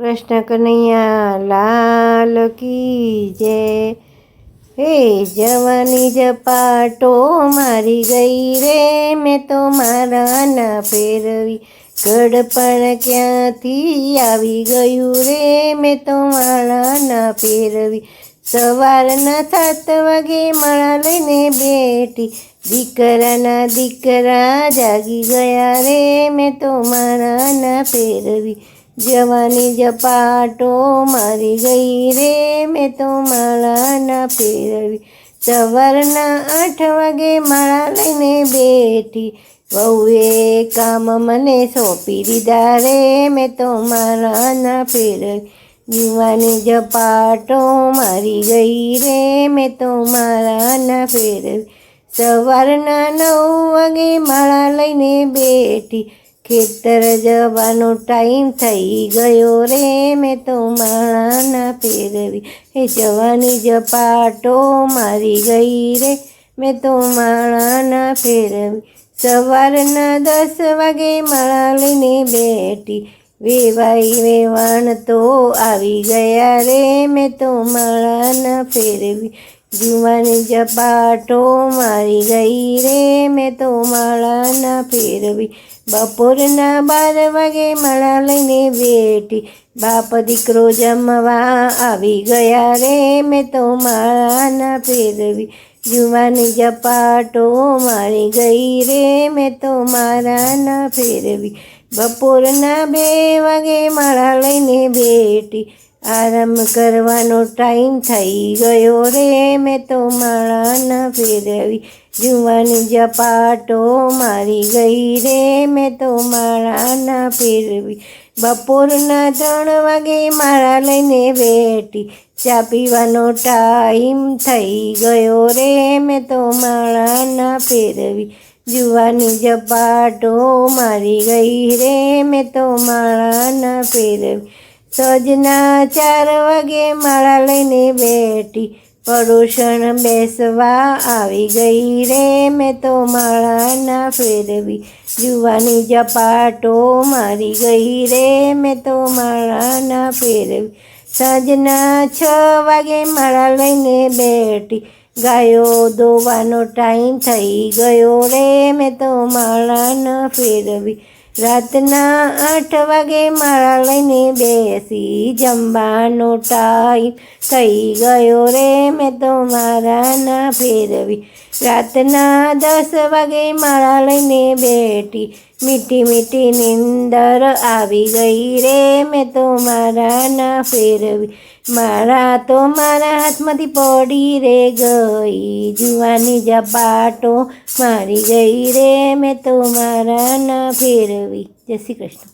કૃષ્ણ કનૈયા લાલ કી જય। હે જવાની ઝપાટો મારી ગઈ રે, મેં તો મારા ના ફેરવી। ગડપણ ક્યાંથી આવી ગયું રે, મેં તો માળા ના ફેરવી। સવારના 7 વાગે માળા લઈને બેઠી, દીકરાના દીકરા જાગી ગયા રે, મેં તો માળા ના ફેરવી। જવાની ઝપાટો મારી ગઈ રે, મેં તો માળા ના ફેરવી। સવારના 8 વાગે માળા લઈને બેઠી, વહુએ કામ મને સોંપી દીધા રે, મેં તો માળા ના ફેરવી। જવાની ઝપાટો મારી ગઈ રે, મેં તો માળા ના ફેરવી। સવારના 9 વાગે માળા લઈને બેઠી, ખેતર જવાનો ટાઈમ થઈ ગયો રે, મેં તો માળા ના ફેરવી। હે જવાની ઝપાટો મારી ગઈ રે, મેં તો માળા ના ફેરવી। સવારના 10 વાગે માળા લઈને બેઠી, વેવાઈ વેવાણ તો આવી ગયા રે, મેં તો માળા ના ફેરવી। જવાની ઝપાટો મારી ગઈ રે, મેં તો માળા ના ફેરવી। બપોરના 12 વાગે માળા લઈને બેઠી, બાપ દીકરો જમવા આવી ગયા રે, મેં તો માળા ના ફેરવી। જવાની ઝપાટો મારી ગઈ રે, મેં તો માળા ના ફેરવી। બપોરના 2 વાગે માળા લઈને બેઠી, આરામ કરવાનો ટાઈમ થઈ ગયો રે, મેં તો માળા ના ફેરવી। જવાની ઝપાટો મારી ગઈ રે, મેં તો માળા ના ફેરવી। બપોરના 3 વાગે માળા લઈને બેઠી, ચા પીવાનો ટાઈમ થઈ ગયો રે, મેં તો માળા ના ફેરવી। જવાની ઝપાટો મારી ગઈ રે, મેં તો માળા ના ફેરવી। સજના 4 વાગે માળા લઈને બેઠી, પડોશણ બેસવા આવી ગઈ રે, મેં તો માળા ના ફેરવી। જવાની ઝપાટો મારી ગઈ રે, મેં તો માળા ના ફેરવી। સાંજના 6 વાગે માળા લઈને બેઠી, ગાયો દોવાનો ટાઈમ થઈ ગયો રે, મેં તો માળા ના ફેરવી। રાતના 8 વાગે માળા લઈને બેસી, જમવાનો ટાઈમ થઈ ગયો રે, મેં તો માળા ના ફેરવી। રાતના 10 વાગે માળા લઈને બેઠી, મીઠી મીઠી નીંદર આવી ગઈ રે, મેં તો માળા ના ફેરવી। માળા તો મારા હાથમાંથી પડી રે ગઈ, જવાની ઝપાટો મારી ગઈ રે, મેં તો માળા ના ફેરવી। જય શ્રી કૃષ્ણ।